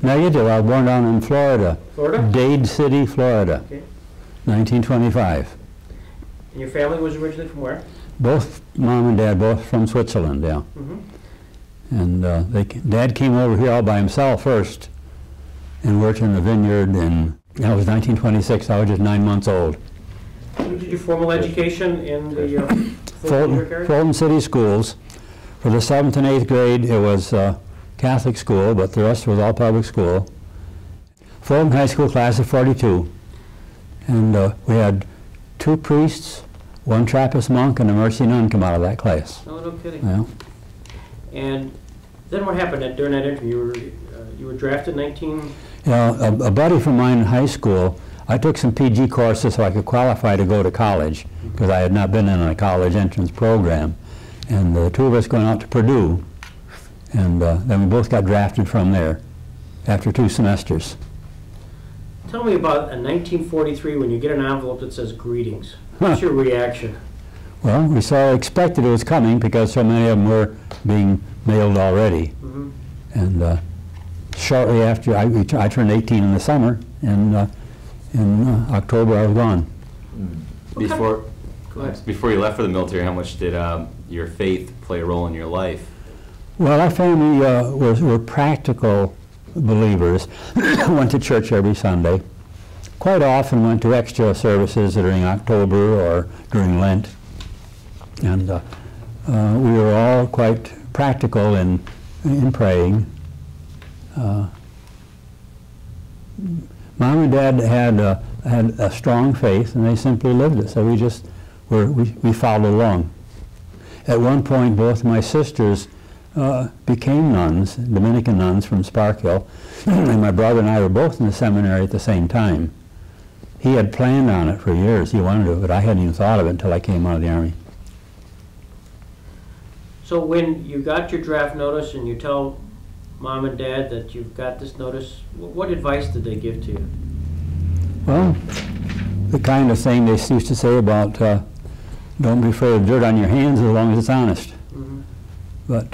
Negative. I was born down in Florida. Florida? Dade City, Florida. Okay. 1925. And your family was originally from where? Both mom and dad, both from Switzerland, yeah. And Dad came over here all by himself first and worked in the vineyard, and that was 1926. I was just 9 months old. You did your formal education in the Fulton City Schools. For the 7th and 8th grade, it was Catholic school, but the rest was all public school. Fulton High School class of 42. And we had 2 priests, 1 Trappist monk, and a mercy nun come out of that class. Oh, no kidding. Yeah. And then what happened during that interview? You were drafted 19... Yeah, a buddy from mine in high school, I took some PG courses so I could qualify to go to college, because I had not been in a college entrance program. And the 2 of us going out to Purdue, and then we both got drafted from there after 2 semesters. Tell me about 1943 when you get an envelope that says greetings. What's your reaction? Well, we expected it was coming because so many of them were being mailed already. And shortly after, I turned 18 in the summer, and in October I was gone. Before you left for the military, how much did your faith play a role in your life? Well, our family were practical believers. Went to church every Sunday. Quite often went to extra services during October or during Lent. And we were all quite practical in praying. Mom and Dad had a strong faith, and they simply lived it. So we followed along. At one point, both my sisters became nuns, Dominican nuns from Sparkhill, and my brother and I were both in the seminary at the same time. He had planned on it for years. He wanted to, but I hadn't even thought of it until I came out of the Army. So when you got your draft notice and you tell Mom and Dad that you've got this notice, what advice did they give to you? Well, the kind of thing they used to say about don't be afraid of dirt on your hands as long as it's honest. But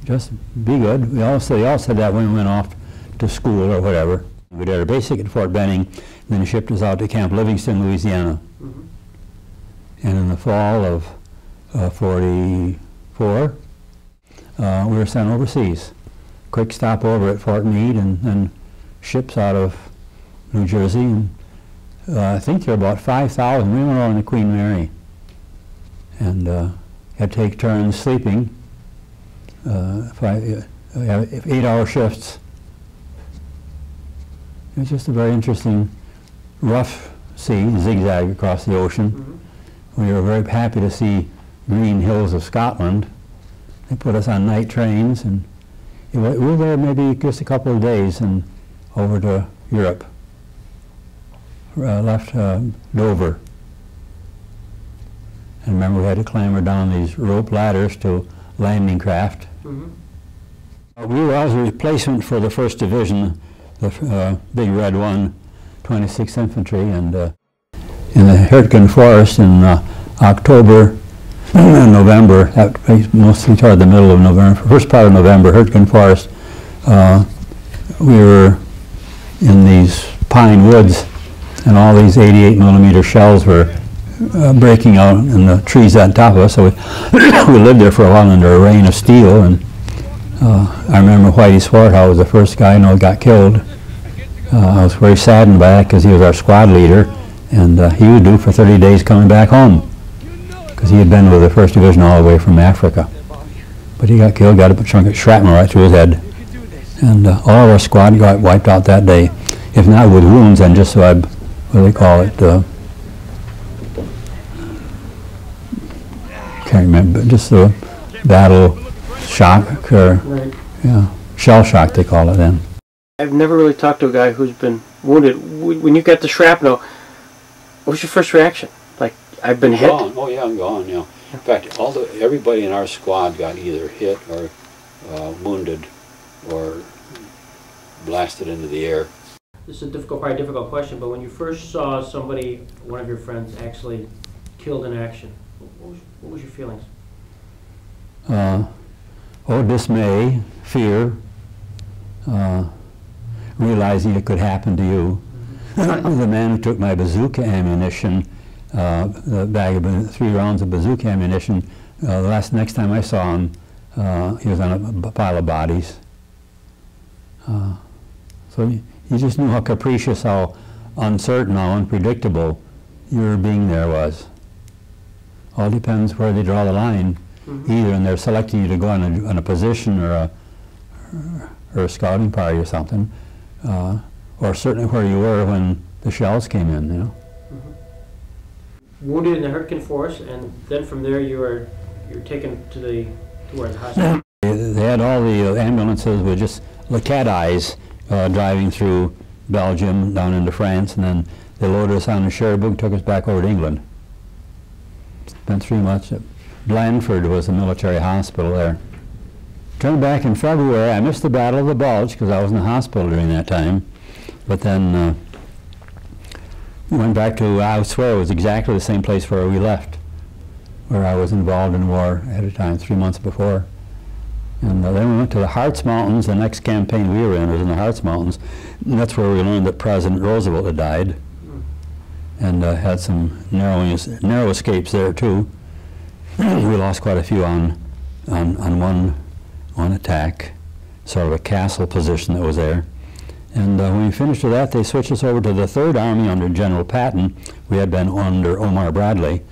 just be good. They all said that when we went off to school or whatever. We did our basic at Fort Benning, and then they shipped us out to Camp Livingston, Louisiana. And in the fall of '44, we were sent overseas. Quick stopover at Fort Meade, and then ships out of New Jersey. And I think there were about 5,000. We went on the Queen Mary, and had to take turns sleeping. 8-hour shifts. It was just a very interesting, rough sea, zigzag across the ocean. We were very happy to see green hills of Scotland. They put us on night trains, and we were there maybe just a couple of days and over to Europe. Left Dover. And remember, we had to clamber down these rope ladders to landing craft. We were as a replacement for the 1st Division, the Big Red One, 26th Infantry, and in the Hurtgen Forest in October and November, mostly toward the middle of November, first part of November, Hurtgen Forest, we were in these pine woods, and all these 88mm shells were breaking out in the trees on top of us. So we lived there for a while under a rain of steel, and I remember Whitey Swarthout was the first guy I know got killed. I was very saddened by that because he was our squad leader, and he was due for 30 days coming back home because he had been with the 1st Division all the way from Africa. But he got killed, got a chunk of shrapnel right through his head. And all of our squad got wiped out that day, if not with wounds, and just what do they call it? Can't remember, just the battle shock, or yeah, shell shock they call it then. I've never really talked to a guy who's been wounded. When you got the shrapnel, what was your first reaction? Like, I've been hit? Gone. Oh yeah, I'm gone. Yeah. In fact, everybody in our squad got either hit or wounded or blasted into the air. This is probably a difficult question, but when you first saw somebody, one of your friends, actually killed in action, what was your feelings? Dismay, fear, realizing it could happen to you. The man who took my bazooka ammunition, the bag of 3 rounds of bazooka ammunition, the next time I saw him, he was on a pile of bodies. So you just knew how capricious, how uncertain, how unpredictable your being there was. All depends where they draw the line. Either and they're selecting you to go on a position or a scouting party or something, or certainly where you were when the shells came in, you know. Wounded in the Hurtgen force, and then from there you're taken to where the hospital. They had all the ambulances with just the cat eyes driving through Belgium down into France, and then they loaded us on a Cherbourg and took us back over to England. Spent 3 months at Blandford was the military hospital there. Turned back in February. I missed the Battle of the Bulge because I was in the hospital during that time. But then went back to, I swear it was exactly the same place where we left, where I was involved in war ahead of time, 3 months before. And then we went to the Harz Mountains. The next campaign we were in was in the Harz Mountains. And that's where we learned that President Roosevelt had died. And had some narrow escapes there too. We lost quite a few on one attack, sort of a castle position that was there. And when we finished with that, they switched us over to the 3rd Army under General Patton. We had been under Omar Bradley,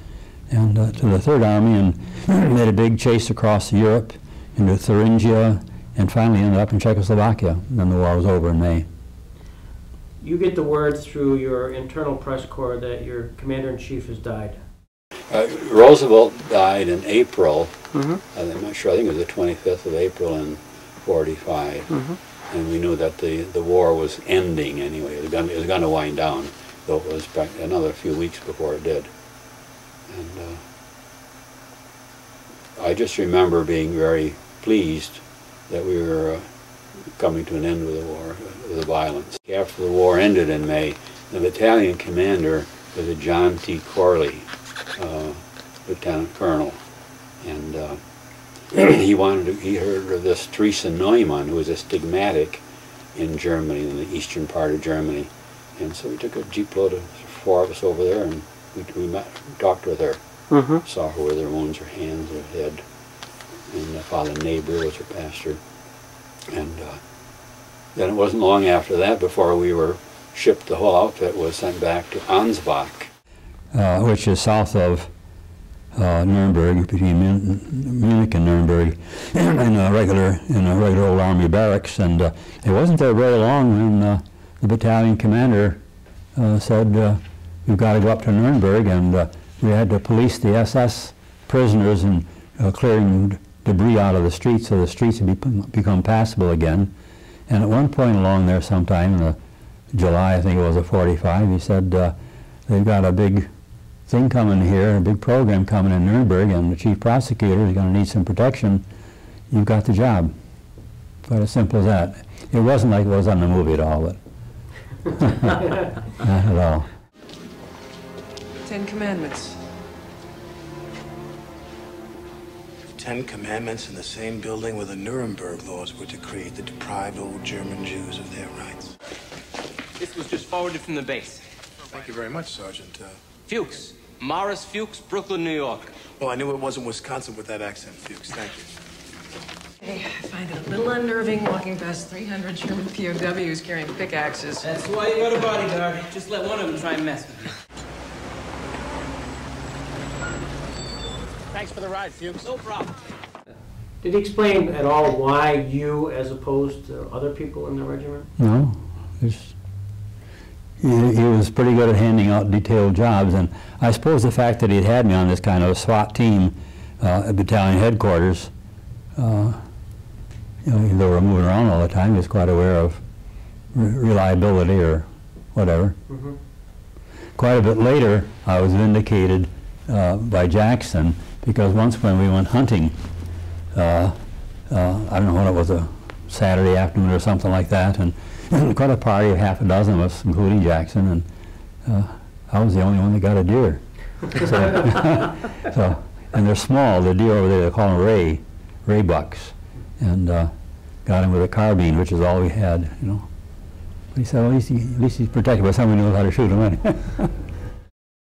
and to the 3rd Army, and made a big chase across Europe into Thuringia, and finally ended up in Czechoslovakia. And then the war was over in May. You get the word through your internal press corps that your commander-in-chief has died. Roosevelt died in April. I'm not sure. I think it was the 25th of April in '45, and we knew that the war was ending anyway. It was going to wind down, though it was another few weeks before it did. And I just remember being very pleased that we were coming to an end with the war, with the violence. After the war ended in May, the battalion commander was a John T. Corley, lieutenant colonel, and he heard of this Teresa Neumann, who was a stigmatic in Germany, in the eastern part of Germany, and so we took a jeep load of 4 of us over there, and we talked with her, saw her with her wounds, her hands, her head, and Father Neighbor was her pastor, and then it wasn't long after that before we were shipped. The whole outfit was sent back to Ansbach, which is south of Nuremberg, between Munich and Nuremberg, in a regular old army barracks. And it wasn't there very long when the battalion commander said, "We've got to go up to Nuremberg," and we had to police the SS prisoners and clearing debris out of the streets so the streets had become passable again. And at one point along there, sometime in July, I think it was of '45, he said, "They've got a big thing coming here, a big program coming in Nuremberg, and the chief prosecutor is going to need some protection. You've got the job." Quite as simple as that. It wasn't like it was on the movie at all, but not at all. 10 Commandments. 10 Commandments in the same building where the Nuremberg laws were decreed that deprived old German Jews of their rights. This was just forwarded from the base. Thank you very much, Sergeant. Fuchs. Morris Fuchs, Brooklyn, New York. Well, I knew it wasn't Wisconsin with that accent, Fuchs. Thank you. Hey, I find it a little unnerving walking past 300 German POWs carrying pickaxes. That's why you got a bodyguard. Just let one of them try and mess with you. Thanks for the ride, Fuchs. No problem. Did he explain at all why you, as opposed to other people in the regiment? No. He was pretty good at handing out detailed jobs, and I suppose the fact that he'd had me on this kind of a SWAT team at battalion headquarters, though we're moving around all the time, he was quite aware of reliability or whatever. Quite a bit later, I was vindicated by Jackson, because once when we went hunting, I don't know when it was, a Saturday afternoon or something like that, and quite a party of half a dozen of us, including Jackson, and I was the only one that got a deer. And they're small, the deer over there, they call them ray bucks, and got him with a carbine, which is all we had, He said, well, at least he's protected by somebody who knows how to shoot him.